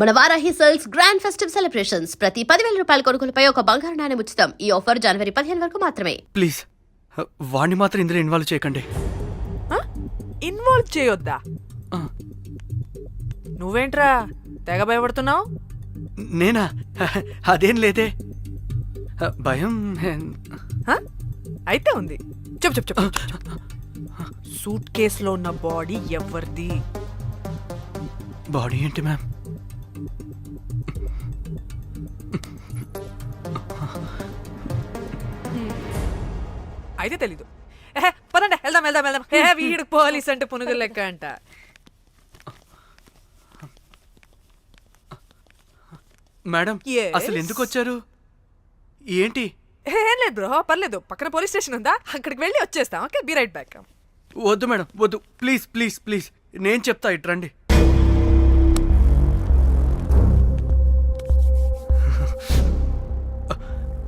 మన Varahi sales grand festive celebrations ప్రతి 10,000 రూపాయల కొనుగోలుపై ఒక బంగారు నాణెం ఉచితం. ఈ ఆఫర్ జనవరి 15 వరకు మాత్రమే. ప్లీజ్ వాణ్ణి మాత్రం ఇందులో ఇన్వాల్వ్ చేయకండి. ఇన్వాల్వ్ చేయొద్దా? నువ్వేంట్రా తెగ భయపడుతున్నావు? నేనా? అదేం లేదే. భయం అయితే ఉంది. చెప్పు చెప్పు చెప్పు. సూట్ కేసులో ఉన్న బాడీ ఎవరిది? బాడీ ఏంటి మ్యామ్? అయితే తెలీదు. పదండి వెళ్దాం వెళ్దాం వెళ్దాం. వీడు పోలీస్ అంటే పునుగులు లెక్క అంట. మేడం అసలు ఎందుకు వచ్చారు? ఏంటి? ఏం లేదు బ్రో, పర్లేదు. పక్కన పోలీస్ స్టేషన్ ఉందా, అక్కడికి వెళ్ళి వచ్చేస్తాం. Okay, be right back. వద్దు మేడం వద్దు, ప్లీజ్ ప్లీజ్ ప్లీజ్, నేను చెప్తా, ఇట్రండి.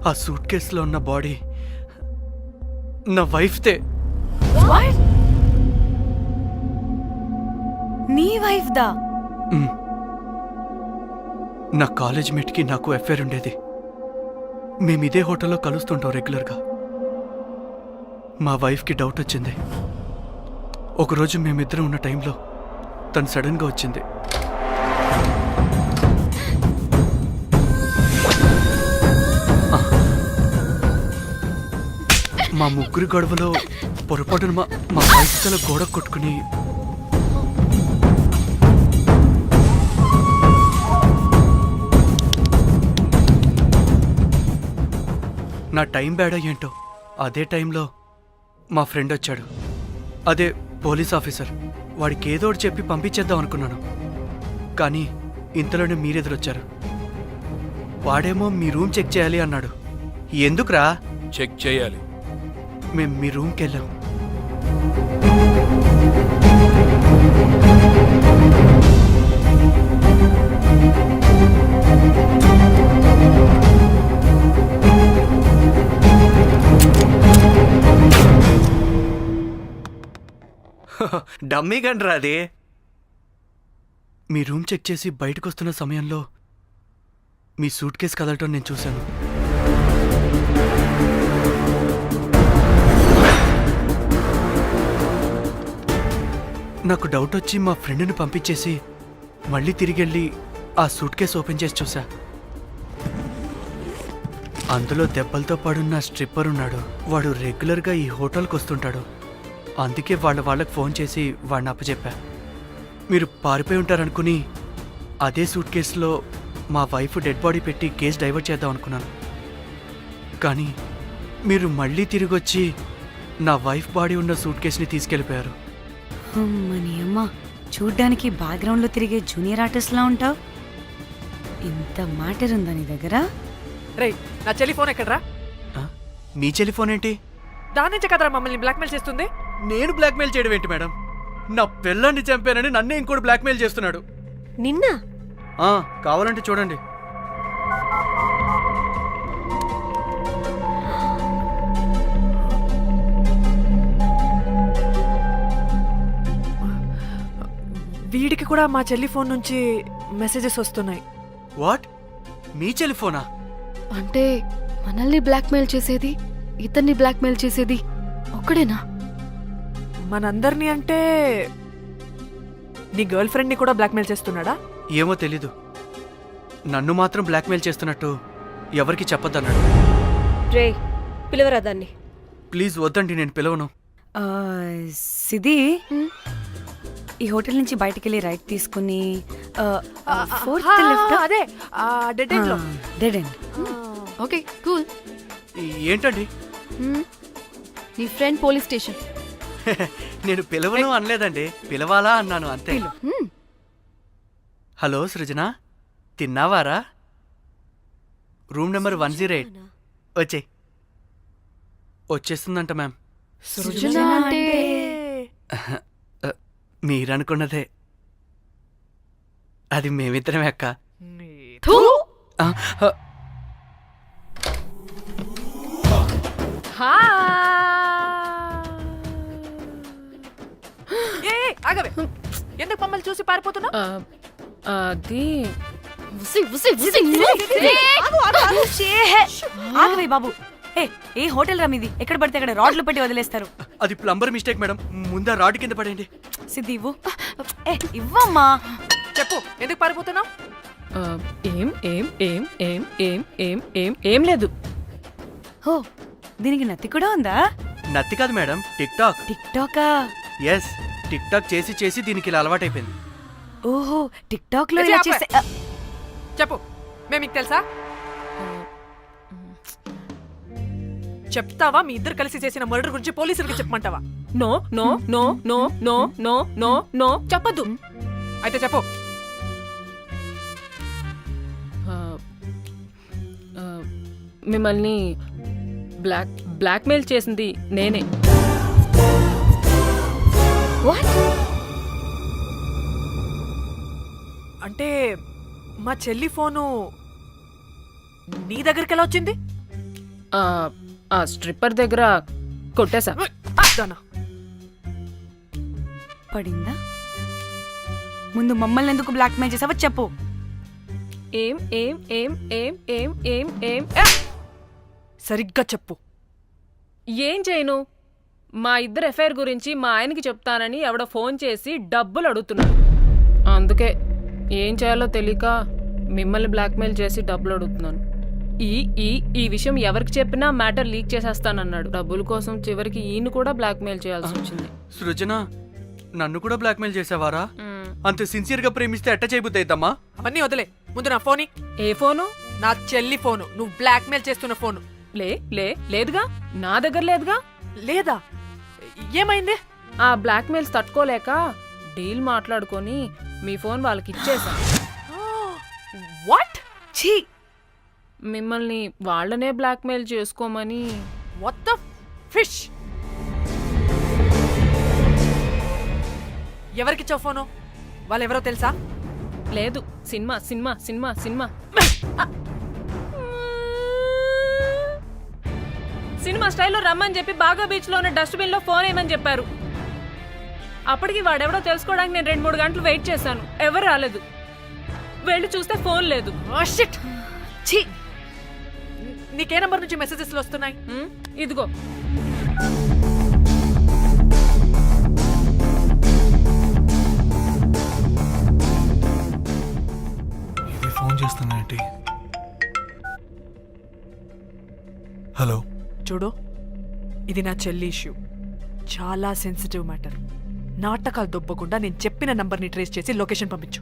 ఆ సూట్ కేసులో ఉన్న బాడీ నా వైఫ్తే. నీ వైఫ్ దా? నా కాలేజ్ మేట్కి నాకు అఫేర్ ఉండేది. మేము ఇదే హోటల్లో కలుస్తుంటాం రెగ్యులర్గా. మా వైఫ్కి డౌట్ వచ్చింది. ఒకరోజు మేమిద్దరం ఉన్న టైంలో తను సడన్గా వచ్చింది. మా ముగ్గురి గొడవలో పొరపాటున మా వైఫ్ తల గోడ కొట్టుకుని నా టైం బ్యాడ్ అయ్యేంటో అదే టైంలో మా ఫ్రెండ్ వచ్చాడు. అదే పోలీస్ ఆఫీసర్. వాడికి ఏదో ఒకటి చెప్పి పంపించేద్దాం అనుకున్నాను. కానీ ఇంతలోనే మీరెదురొచ్చారు. వాడేమో మీ రూమ్ చెక్ చేయాలి అన్నాడు. ఎందుకురా? చెక్ చేయాలి. మేము మీ రూమ్కి వెళ్ళాం. డమ్మీ గండ్రా అది. మీ రూమ్ చెక్ చేసి బయటకు వస్తున్న సమయంలో మీ సూట్ కేసు కదలటం నేను చూశాను. నాకు డౌట్ వచ్చి మా ఫ్రెండ్ని పంపించేసి మళ్ళీ తిరిగెళ్ళి ఆ సూట్ కేసు ఓపెన్ చేసి చూసా. అందులో దెబ్బలతో పడున్న స్ట్రిప్పర్ ఉన్నాడు. వాడు రెగ్యులర్గా ఈ హోటల్కి వస్తుంటాడు. అందుకే వాళ్ళకి ఫోన్ చేసి వాడిని అప్పచెప్పా. మీరు పారిపోయి ఉంటారనుకుని అదే సూట్ కేసులో మా వైఫ్ డెడ్ బాడీ పెట్టి కేసు డైవర్ట్ చేద్దాం అనుకున్నాను. కానీ మీరు మళ్ళీ తిరిగి వచ్చి నా వైఫ్ బాడీ ఉన్న సూట్ కేసుని తీసుకెళ్ళిపోయారు. అమ్మని అమ్మ, చూడ్డానికి బ్యాక్గ్రౌండ్లో తిరిగే జూనియర్ ఆర్టిస్ట్లా ఉంటావు. ఇంత మ్యాటర్ ఉందా నీ దగ్గర? రే, నా టెలిఫోన్ ఎక్కడరా? మీ టెలిఫోన్ ఏంటి? దాని నుంచే కదరా మమ్మల్ని బ్లాక్మెయిల్ చేస్తుంది. నేను బ్లాక్మెయిల్ చేయడం ఏంటి మేడం? నా పిల్లాన్ని చంపానని నన్నే ఇంకోటి బ్లాక్మెయిల్ చేస్తున్నాడు. నిన్న కావాలంటే చూడండి. వీడికి కూడా మా చెల్లి ఫోన్ నుంచి మెసేజెస్ వస్తున్నాయి. వాట్? మీ టెలిఫోనా? అంటే మనల్ని బ్లాక్మెయిల్ చేసేది, ఇతన్ని బ్లాక్మెయిల్ చేసేది ఒక్కడేనా? మనందరినీ అంటే నీ గర్ల్ ఫ్రెండ్ ని కూడా బ్లాక్మెయిల్ చేస్తున్నాడా? ఏమో తెలీదు. నన్ను మాత్రం బ్లాక్మెయిల్ చేస్తున్నట్టు ఎవరికి చెప్పొద్దన్నాడు. రే, పిలవరా దాన్ని. ప్లీజ్ వద్దండి, నేను పిలవను. సిది, ఈ హోటల్ నుంచి బయటికెళ్ళి రైట్ తీసుకుని ఫోర్త్ లెఫ్ట్. అదే డెడ్ ఎండ్ లో. Dead end. Okay, cool. ఏంటండి? నీ ఫ్రెండ్ పోలీస్ స్టేషన్. నేను పిలవను అనలేదండి, పిలవాలా అన్నాను అంతే. హలో సృజన, తిన్నావారా? Room number 108. వచ్చేస్తుందంట మ్యామ్. సృజన అంటే మీరనుకున్నదే. అది మేమిద్దరమే అక్క. ఆగవే, ఎందుకు మమ్మల్ని చూసి పారిపోతున్నా? అది ఆగవే బాబు. ఏ హోటల్ రా మీది? ఎక్కడ పడితే అక్కడ రాడ్లు పెట్టి వదిలేస్తారు. అది ప్లంబర్ మిస్టేక్ మేడం. ముందా రాడ్ కింద పడేయండి. సిద్ధి ఇవ్వు. ఇవ్వమ్మా. చెప్పు, ఎందుకు పారిపోతున్నావు? ఏం ఏం ఏం ఏం ఏం ఏం ఏం ఏం లేదు. ఓ దీనికి నత్తి కూడా ఉందా? నత్తి కాదు మేడం, టిక్ టాక్. టిక్ టాకా? ఎస్, టిక్ టాక్ చేసి చేసి దీనికి ఇలా అలవాటైపోయింది. ఓహో టిక్ టాక్ లో ఇలా చేసే. చెప్పు, మేము మీకు తెలుసా? చెప్తావా? మీ ఇద్దరు కలిసి చేసిన మర్డర్ గురించి పోలీసులకి చెప్పమంటావా? No no no no no no no no చెప్పద్దు. అయితే చెప్పు. మిమ్మల్ని బ్లాక్మెయిల్ చేసింది నేనే. అంటే మా చెల్లి ఫోను నీ దగ్గరికి ఎలా వచ్చింది? ఆ స్ట్రిప్పర్ దగ్గర కొట్టేశా. దానా? పడిందా? ముందు మమ్మల్ని ఎందుకు బ్లాక్మెయిల్ చేసావో చెప్పు. ఏం ఏం ఏం ఏం ఏం ఏం ఏం సరిగ్గా చెప్పు. ఏం చేయను? మా ఇద్దరు ఎఫ్ఐఆర్ గురించి మా ఆయనకి చెప్తానని ఎవడో ఫోన్ చేసి డబ్బులు అడుగుతున్నాడు. అందుకే ఏం చేయాలో తెలియక మిమ్మల్ని బ్లాక్మెయిల్ చేసి డబ్బులు అడుగుతున్నాను. ఈ ఈ ఈ విషయం ఎవరికి చెప్పినా మ్యాటర్ లీక్ చేసేస్తానన్నాడు. డబ్బుల కోసం చివరికి ఈయన కూడా బ్లాక్మెయిల్ చేయాల్సి వచ్చింది. సృజన, నన్ను కూడా బ్లాక్మెయిల్ చేసావారా? అంత సిన్సియర్ గా ప్రేమిస్తే ఎట్ట చేయబుద్ది అయిద్దమ్మా? అవన్నీ వదిలే, ముందు నా ఫోని. ఏ ఫోను? నా చెల్లి ఫోను. నువ్వు బ్లాక్మెయిల్ చేస్తున్న ఫోను. లేదుగా, నా దగ్గర లేదుగా. లేదా? ఏమైంది? ఆ బ్లాక్మెయిల్స్ తట్టుకోలేక డీల్ మాట్లాడుకొని మీ ఫోన్ వాళ్ళకి ఇచ్చేసా. వాట్? ఛీ, మిమ్మల్ని వాళ్ళనే బ్లాక్మెయిల్ చేసుకోమని. What the fish? ఎవరికిచ్చావు ఫోను? వాళ్ళెవరో తెలుసా? లేదు, cinema cinema cinema cinema cinema స్టైల్లో రమ్మని చెప్పి బాగా బీచ్ లో ఉన్న డస్ట్బిన్ లో ఫోన్ వేయమని చెప్పారు. అప్పటికి వాడెవడో తెలుసుకోవడానికి నేను 2-3 గంటలు వెయిట్ చేశాను. ఎవరు రాలేదు. వెళ్ళి చూస్తే ఫోన్ లేదు. షిట్! ఛీ! నీకే నంబర్ నుంచి మెసేజెస్లు వస్తున్నాయి? ఇదిగో. ఇది ఫోన్ చేస్తున్నానంటే. హలో, చూడు, ఇది నా చెల్లి ఇష్యూ. చాలా సెన్సిటివ్ మ్యాటర్. నాటకాలు దొబ్బకుండా నేను చెప్పిన నంబర్ని ట్రేస్ చేసి లొకేషన్ పంపించు.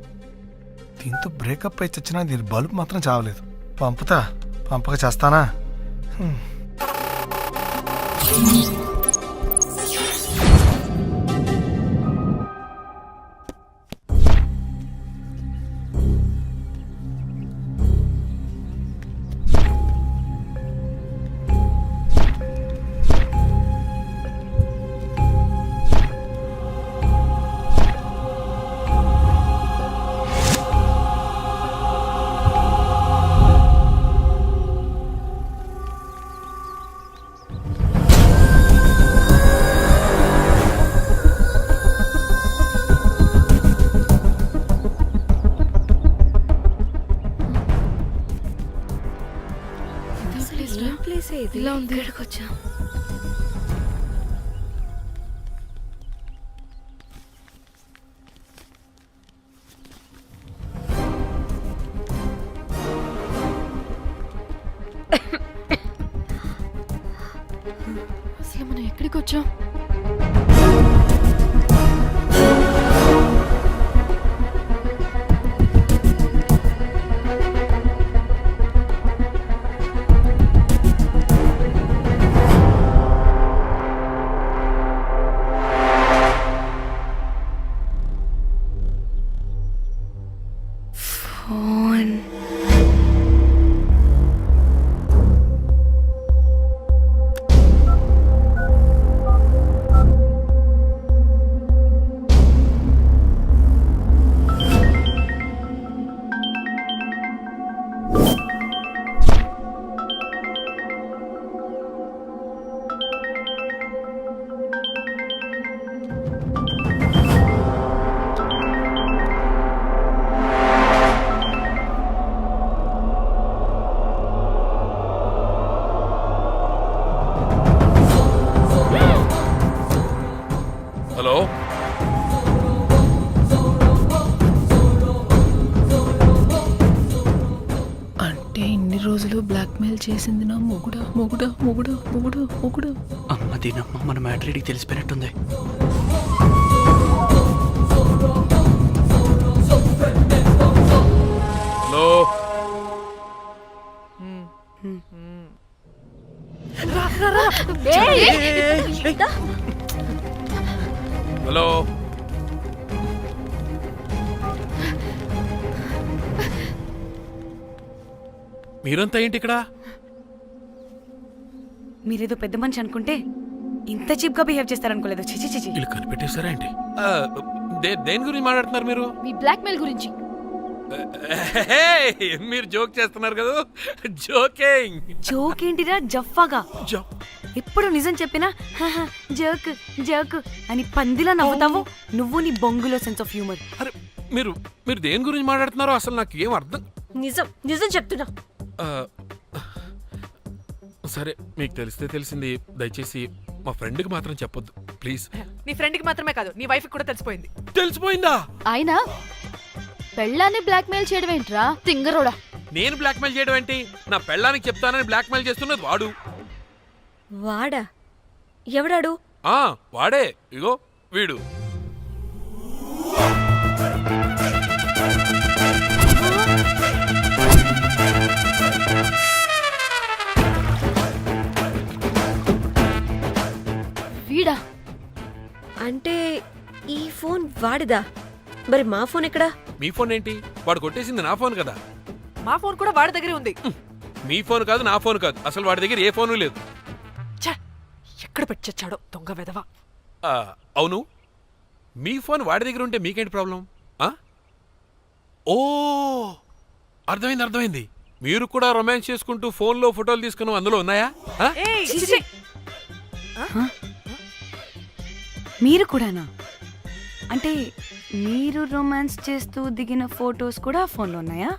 దీంతో బ్రేకప్ అయి చచ్చినా దీని బల్బ్ మాత్రం చావలేదు. పంపక చేస్తానా? ఇలా ఉంది. ఇక్కడికి వచ్చా. అసలు మనం ఎక్కడికి వచ్చాం? రోజులు బ్లాక్మెయిల్ చేసింది నా మొగుడా మొగుడా మొగుడా మొగుడా మొగుడా. అమ్మ దీనమ్మ మన మ్యాటరీడికి తెలిసిపోయినట్టుంది. హలో హలో మీరంతా ఏంటి ఇక్కడ? మీరేదో పెద్ద మనిషి అనుకుంటే ఇంత చీప్ గా బిహేవ్ చేస్తారనుకోలేదు. చిచి చిచి. వీళ్ళు కనిపెట్టేశారా ఏంటి? దేని గురించి మాట్లాడుతున్నారు మీరు? మీ బ్లాక్మెయిల్ గురించి. మీరు జోక్ చేస్తున్నారు కదా? జోకింగ్. జోక్ ఏంటిరా జఫ్ఫాగా? ఎప్పుడు నిజం చెప్పినా "హహ, జోక్ జోక్ అని పందిలా నవ్వుతావు. నువ్వు నీ బొంగులో సెన్స్ ఆఫ్ హ్యూమర్. అరే మీరు మీరు దేని గురించి మాట్లాడుతున్నారో అసలు నాకు ఏం అర్థం. నిజం నిజం చెప్తున్నా. ఆ, సరే మీకు తెలిస్తే తెలిసింది. దయచేసి మా ఫ్రెండ్కి మాత్రం చెప్పొద్దు ప్లీజ్. నీ ఫ్రెండ్ కి మాత్రమే కాదు, నీ వైఫ్ కూడా తెలిసిపోయింది. తెలిసిపోయిందా? ఆయన పెళ్ళాన్ని బ్లాక్మెయిల్ చేయడం ఏంట్రా తింగరోడా? నేను బ్లాక్మెయిల్ చేయడం ఏంటి? నా పెళ్ళానికి చెప్తానని బ్లాక్మెయిల్ చేస్తున్నది వాడు. వాడా? ఎవడాడు? వాడే. ఇగో వీడు. వీడా? అంటే ఈ ఫోన్ వాడిదా? మరి మా ఫోన్ ఎక్కడా? మీ ఫోన్ ఏంటి? వాడు కొట్టేసింది నా ఫోన్ కదా. మా ఫోన్ కూడా వాడి దగ్గరే ఉంది. మీ ఫోన్ కాదు, నా ఫోన్ కాదు, అసలు వాడి దగ్గర ఏ ఫోను లేదు. ఛ! ఎక్కడ పెట్టొచ్చాడో దొంగ వెధవ. అవును, మీ ఫోన్ వాడి దగ్గర ఉంటే మీకేంటి ప్రాబ్లం? ఓ అర్థమైంది అర్థమైంది. మీరు కూడా రొమాన్స్ చేసుకుంటూ ఫోన్లో ఫోటోలు తీసుకున్నాం, అందులో ఉన్నాయా? ఏయ్, చిచి. మీరు కూడానా? అంటే మీరు రొమాన్స్ చేస్తూ దిగిన ఫొటోస్ కూడా ఫోన్లో ఉన్నాయా?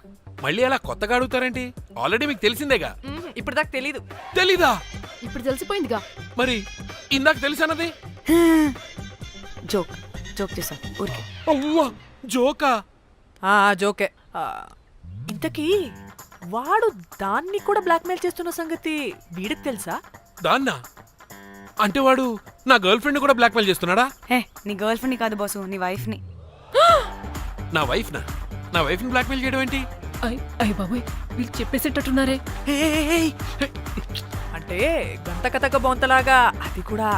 మళ్ళీ అలా కొత్తగా అడుగుతారేంటి? ఆల్రెడీ మీకు తెలిసిందేగా. ఇప్పుడు దాకా తెలీదు. తెలీదా? ఇప్పుడు తెలిసిపోయిందిగా. మరి ఇందాక తెలిసన్నది? జోక్ జోక్ చేశా ఊరికే. అవ్వా జోకా? జోకే. ఇంతకీ వాడు దాన్ని కూడా బ్లాక్మెయిల్ చేస్తున్న సంగతి వీడికి తెలుసా? దాన్నా? అంటే వాడు నా గర్ల్ ఫ్రెండ్ కూడా బ్లాక్మెయిల్ చేస్తున్నాడా? హే, నీ గర్ల్ ఫ్రెండ్ని కాదు బాసు, నీ వైఫ్ని. నా వైఫ్నా? నా వైఫ్ని బ్లాక్మెయిల్ చేయడం ఏంటి? అయ్య బాబోయ్, వీళ్ళు చెప్పేసేటట్టున్నారే. అంటే గంత కథక బొంతలాగా అది కూడా.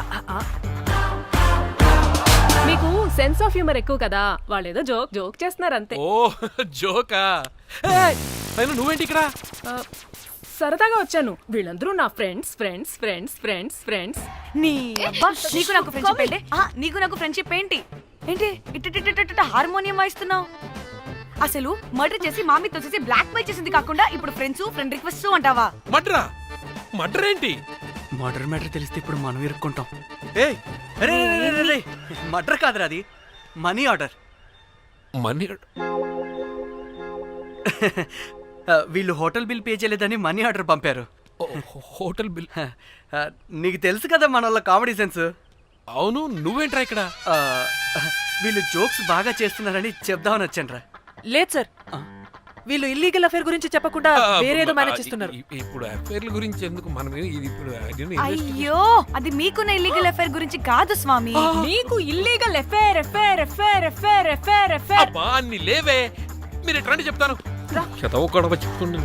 మీకు సెన్స్ ఆఫ్ హ్యూమర్ ఎక్కువ కదా, వాళ్ళేదో జోక్ జోక్ చేస్తున్నారు అంతే. ఓ జోకా? అయినా నువ్వేంటి ఇక్కడ? సరదాగా వచ్చాను. వీళ్ళందరూ నా friends friends friends friends friends. నీ అబ్బా, నీకు నాకు ఫ్రెండ్షిప్ ఏంటి? నీకు నాకు ఫ్రెండ్షిప్ ఏంటి? ఏంటి ఇట్ట హార్మోనియం వాయిస్తున్నావు? అసలు మర్డర్ చేసి మామి తోసేసి బ్లాక్ మెయిల్ చేసింది కాకుండా ఇప్పుడు ఫ్రెండ్స్ ఫ్రెండ్ రిక్వెస్ట్ అంటావా? మడ్రా? మడ్ర ఏంటి? మర్డర్ మ్యాటర్ తెలిస్తే ఇప్పుడు మనం ఇరుక్కుంటాం. మర్డర్ కాదురా, అది మనీ ఆర్డర్. మనీ? వీళ్ళు హోటల్ బిల్ పే చేయలేదని మనీ ఆర్డర్ పంపారు. Hotel bill? నీకు తెలుసు కదా మన వాళ్ళ కామెడీ సెన్స్. అవును, నువ్వేంట్రా ఇక్కడ? వీళ్ళు జోక్స్ బాగా చేస్తున్నారని చెప్దామని వచ్చానురా. లేదు సార్, వీళ్ళు ఇల్లీగల్ అఫేర్ గురించి చెప్పకుండా వేరేదో మేనేజ్ చేస్తున్నారు. ఇప్పుడు అఫేర్ల గురించి ఎందుకు మనం ఇది ఇప్పుడు అయ్యో, అది మీకున్న ఇల్లీగల్ అఫేర్ గురించి కాదు స్వామి. మీకు illegal affair affair affair affair affair affair. అబ్బా అన్ని లేవే, మీరు ఎట్రండి చెప్తాను. గొడవ చెప్తుండే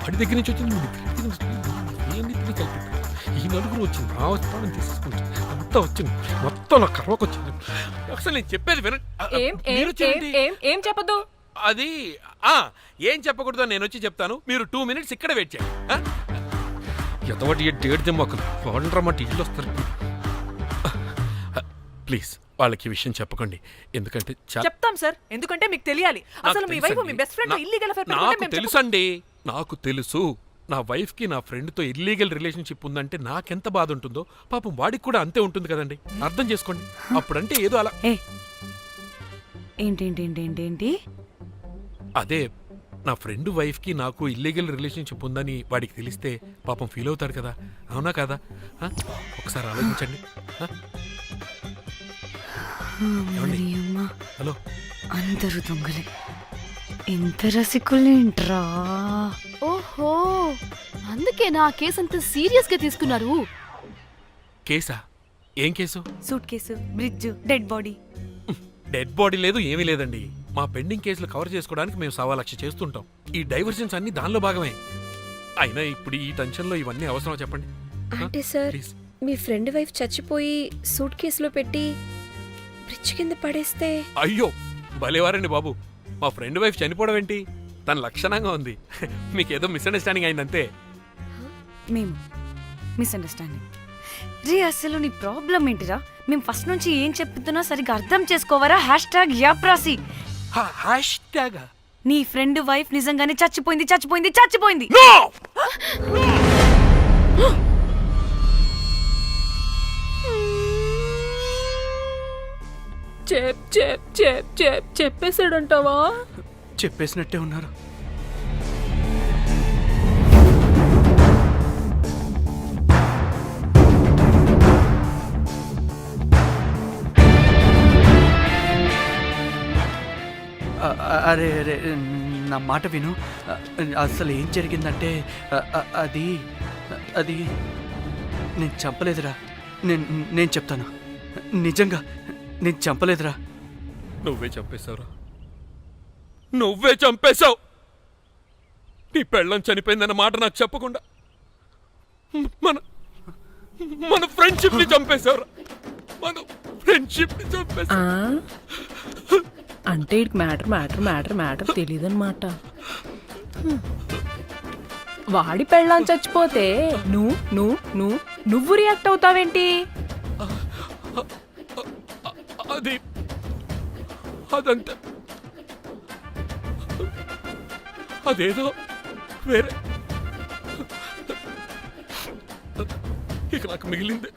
వాడి దగ్గర నుంచి వచ్చింది, ఈ నలుగురు వచ్చింది, ఆ వస్తానని తీసుకుంటుంది, అంతా వచ్చింది, మొత్తం నా కర్వకు వచ్చింది. అసలు నేను చెప్పేది వినండి. ఏం చెప్పదు? అది ఏం చెప్పకూడదు, నేను వచ్చి చెప్తాను. మీరు 2 minutes ఇక్కడ వెయిట్ చేయండి. ఎంతవాటి డేట్ జమ్మక్కలు వాడరమ్మంటే ఇల్లు వస్తారు. ప్లీజ్ వాళ్ళకి ఈ విషయం చెప్పకండి, ఎందుకంటే చెప్తాం సార్, ఎందుకంటే మీకు తెలియాలి. అసలు మీ వైఫ్ మీ బెస్ట్ ఫ్రెండ్ ఇల్లీగల్ అఫేర్ నాకు తెలుసండి, నాకు తెలుసు. నా వైఫ్ కి నా ఫ్రెండ్ తో ఇల్లీగల్ రిలేషన్షిప్ ఉందంటే నాకెంత బాధ ఉంటుందో పాపం వాడికి కూడా అంతే ఉంటుంది కదండి. అర్థం చేసుకోండి. అప్పుడంటే ఏదో అలా. ఏంటి? అదే నా ఫ్రెండ్ వైఫ్ కి నాకు ఇల్లీగల్ రిలేషన్షిప్ ఉందని వాడికి తెలిస్తే పాపం ఫీల్ అవుతాడు కదా, అవునా కదా? ఒకసారి ఆలోచించండి. హలో, అందరూ దొంగలే, ఎంత రసికులేంట్రా. ఓహో అందుకే నా కేసు అంత సీరియస్ గా తీసుకున్నారు. కేసా? ఏం case? Suit case, bridge, dead body. Dead body లేదు, ఏమీ లేదండి. మా పెండింగ్ కేసులు కవర్ చేసుకోవడానికి మేము 1,00,000 చేస్తుంటాం. ఈ డైవర్షన్స్ అన్ని దానిలో భాగమే. అయినా ఇప్పుడు ఈ టెన్షన్లో ఇవన్నీ అవసరం చెప్పండి? అంటే sir, please. Me friend wife చచ్చిపోయి సూట్ కేసులో పెట్టి బ్రిడ్జ్ కింద పడేస్తే? అయ్యో భలేవారండి బాబు. మా ఫ్రెండ్ వైఫ్ చనిపోవడం ఏంటి? తన లక్షణంగా ఉంది. మీకేదో మిస్అండర్స్టాండింగ్ అయిందంతే. మేము మిస్అండర్స్టాండింగ్. రే అసలు నీ ప్రాబ్లం ఏంటిరా? మేము ఫస్ట్ నుంచి ఏం చెప్తున్నా సరిగ్గా అర్థం చేసుకోవరా? #యాప్రాసి. హ్యాష్ ట్యాగ్ నీ ఫ్రెండ్ వైఫ్ నిజంగానే చచ్చిపోయింది, చచ్చిపోయింది, చచ్చిపోయింది. చెప్పేసాడంటావా? చెప్పేసినట్టే ఉన్నారు. అరే అరే నా మాట విను. అసలు ఏం జరిగిందంటే అది అది నేను చంపలేదురా. నేను చెప్తాను, నిజంగా నేను చంపలేదురా. నువ్వే చంపేశావురా. నువ్వే చంపేశావు. నీ పెళ్ళం చనిపోయిందన్న మాట నాకు చెప్పకుండా మన మన ఫ్రెండ్షిప్ ని చంపేశావురా. మన ఫ్రెండ్షిప్ ని చంపేశావు. అంటే ఇటు మ్యాటర్ తెలియదన్నమాట. వాడి పెళ్ళాం చచ్చిపోతే నువ్వు రియాక్ట్ అవుతావేంటి? అదంతా అదేదో వేరే. ఇక నాకు మిగిలింది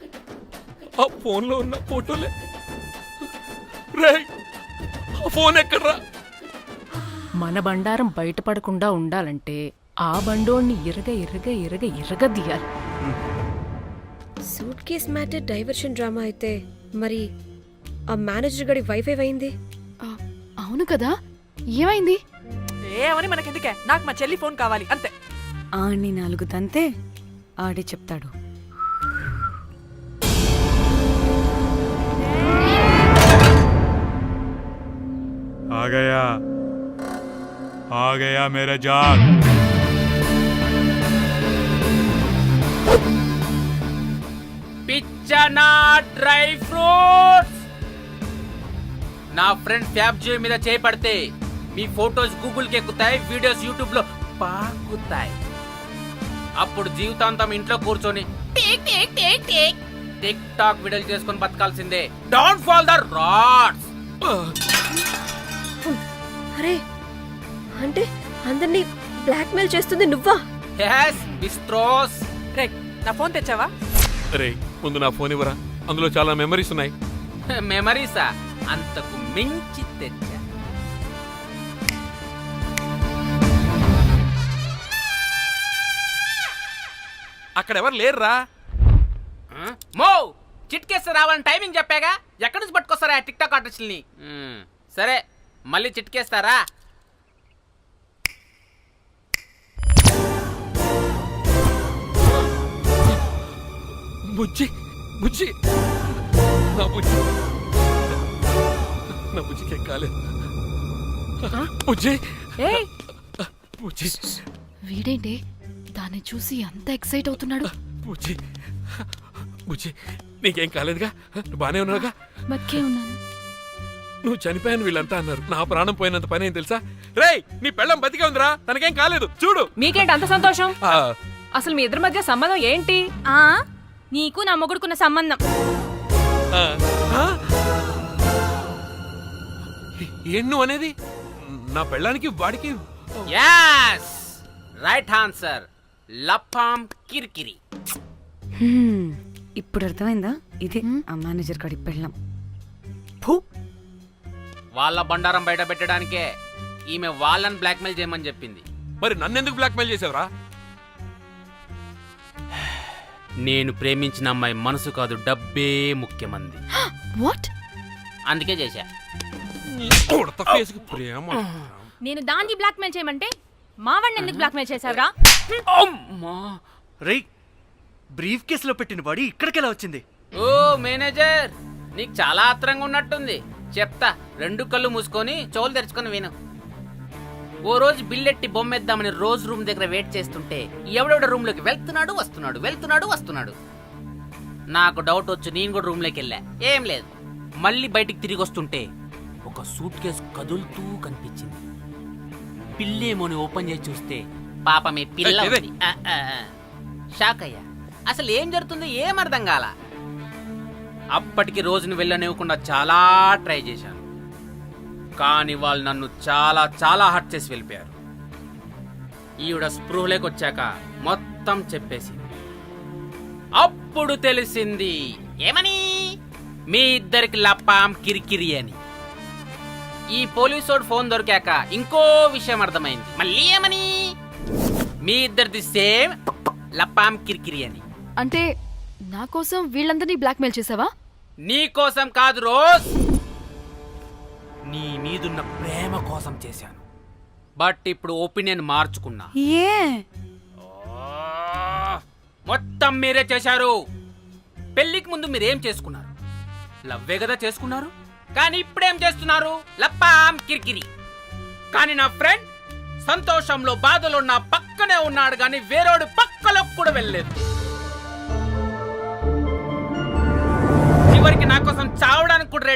ఆ ఫోన్లో ఉన్న ఫోటోలే. రే ఆ ఫోన్ ఎక్కడ్రా? మన బండారం బయటపడకుండా ఉండాలంటే ఆ బండోణ్ణి ఇరగదీయాలి. Suitcase matter diversion drama అయితే మరి ఆ మేనేజర్ గడి వైఫ్ ఏమైంది? అవును కదా, ఏమైంది? ఏమని మనకెందుకే, నాకు మా చెల్లి ఫోన్ కావాలి అంతే. ఆడిని 4 తంతే ఆడే చెప్తాడు. आ गया मेरा जाग. పిచ్చనా డ్రై ఫ్రూట్స్. నా ఫ్రెండ్ ఫ్యాబ్జీ మీద చేపడితే మీ ఫోటోస్ గూగుల్ కి ఎక్కుతాయి, వీడియోస్ యూట్యూబ్ లో పాకుతాయి. అప్పుడు జీవితాంతం ఇంట్లో కూర్చొని టిక్ టాక్ వీడియోలు చేసుకొని బతకాల్సిందే. Don't fall the rods. అరే, అంటే అందరినీ బ్లాక్మెయిల్ చేస్తుంది నువ్వా? yes బిస్ట్రోస్. రే, నా ఫోన్ తెచ్చావా? రే ముందు నా ఫోన్ ఇవ్వరా, అందులో చాలా మెమరీస్ ఉన్నాయి. మెమరీసా? అంతకు మించి తెచ్చా. అక్కడ ఎవరు లేరురా. మో చిట్కేస్తే రావాలని టైమింగ్ చెప్పాగా, ఎక్కడి నుంచి పట్టుకొస్తారా టిక్ టాక్ ఆర్టిస్టుల్ని? సరే మళ్ళీ చిట్కేస్తారా? బుజ్జి బుజ్జి నా బుజ్జి నా బుజ్జికి ఎక్కాలేదు. బుజ్జి బుజ్జి. వీడేంటి దాన్ని చూసి అంత ఎక్సైట్ అవుతున్నాడు? బుజ్జి బుజ్జి నీకేం కాలేదుగా? నువ్వు బానే ఉన్నావుగా? బక్కే ఉన్నాను. నువ్వు చనిపోయాను వీళ్ళంతా అన్నారు. నా ప్రాణం పోయినంత పని ఏం తెలుసా? రేయ్ నీ పెళ్ళం బతికే ఉందిరా, తనకేం కాలేదు చూడు. మీకేంటి అంత సంతోషం? అసలు మీ ఇద్దరి మధ్య సంబంధం ఏంటి? నీకు నా మొగుడుకున్న సంబంధం. ఏం నువ్వు అనేది? నా పెళ్ళానికి వాడికి? yes right answer. లపాం కిరికిరి. ఇప్పుడు అర్థమైందా? ఇదే ఆ మేనేజర్ గడి పెళ్ళం. వాళ్ళ బండారం బయట పెట్టడానికే ఈమె వాళ్ళని బ్లాక్మెయిల్ చేయమని చెప్పింది. మరి నన్నెందుకు బ్లాక్మెయిల్ చేసావురా? నేను ప్రేమించిన అమ్మాయి మనసు కాదు, డబ్బే ముఖ్యమంది. వాట్? అందుకే చేశా. ప్రేమ. నేను దాన్ని బ్లాక్మెయిల్ చేయమంటే మావాడిని ఎందుకు బ్లాక్మెయిల్ చేశావురా? అమ్మా. రేయ్, బ్రీఫ్ కేసులో పెట్టిన బాడీ ఇక్కడికి ఎలా వచ్చింది? ఓ మేనేజర్, నీకు చాలా ఆత్రంగా ఉన్నట్టుంది. చెప్తా, 2 కళ్ళు మూసుకొని చెవులు తెరుచుకొని విను. ఓ రోజు బిల్లెట్టి బొమ్మేద్దామని రోజు రూమ్ దగ్గర వెయిట్ చేస్తుంటే ఎవడెవడ రూమ్ లోకి వెళ్తున్నాడు వస్తున్నాడు. నాకు డౌట్ వచ్చి నేను కూడా రూమ్ లోకి వెళ్ళా. ఏం లేదు. మళ్ళీ బయటికి తిరిగి వస్తుంటే ఒక సూట్ కేసు కదులుతూ కనిపించింది. పిల్లేమోని ఓపెన్ చేసి చూస్తే పాపమే పిల్ల ఉంది. షాక్ అయ్యా. అసలు ఏం జరుగుతుందో ఏం అర్థం కాల. అప్పటికి రోజును వెళ్ళనివ్వకుండా చాలా ట్రై చేశాను, కానీ వాళ్ళు నన్ను చాలా హర్ట్ చేసి వెళ్ళిపోయారు. ఈవిడ స్పృహలోకి వచ్చాక మొత్తం చెప్పేసింది. అప్పుడు తెలిసింది. ఏమని? మీ ఇద్దరికి లపాం కిరికిరి అని. ఈ పోలీసోడు ఫోన్ దొరికాక ఇంకో విషయం అర్థమైంది. మళ్ళీ ఏమని? మీ ఇద్దరిది సేమ్ లపాం కిరికిరి అని. అంటే నా కోసం వీళ్ళందరినీ బ్లాక్మెయిల్ చేసావా? నీ కోసం కాదు రోజ్, నీ మీదున్న ప్రేమ కోసం చేశాను. బట్ ఇప్పుడు ఒపీనియన్ మార్చుకున్నా. ఏ మొత్తం మీరే చేశారు. పెళ్లికి ముందు మీరేం చేసుకున్నారు? లవ్వే కదా చేసుకున్నారు. కానీ ఇప్పుడేం చేస్తున్నారు? లప్పాం కిరికిరి. కానీ నా ఫ్రెండ్ సంతోషంలో బాధలో నా పక్కనే ఉన్నాడు, కానీ వేరేడు పక్కలో కూడా వెళ్ళలేదు. చివరికి నా కోసం చావడానికి కూడా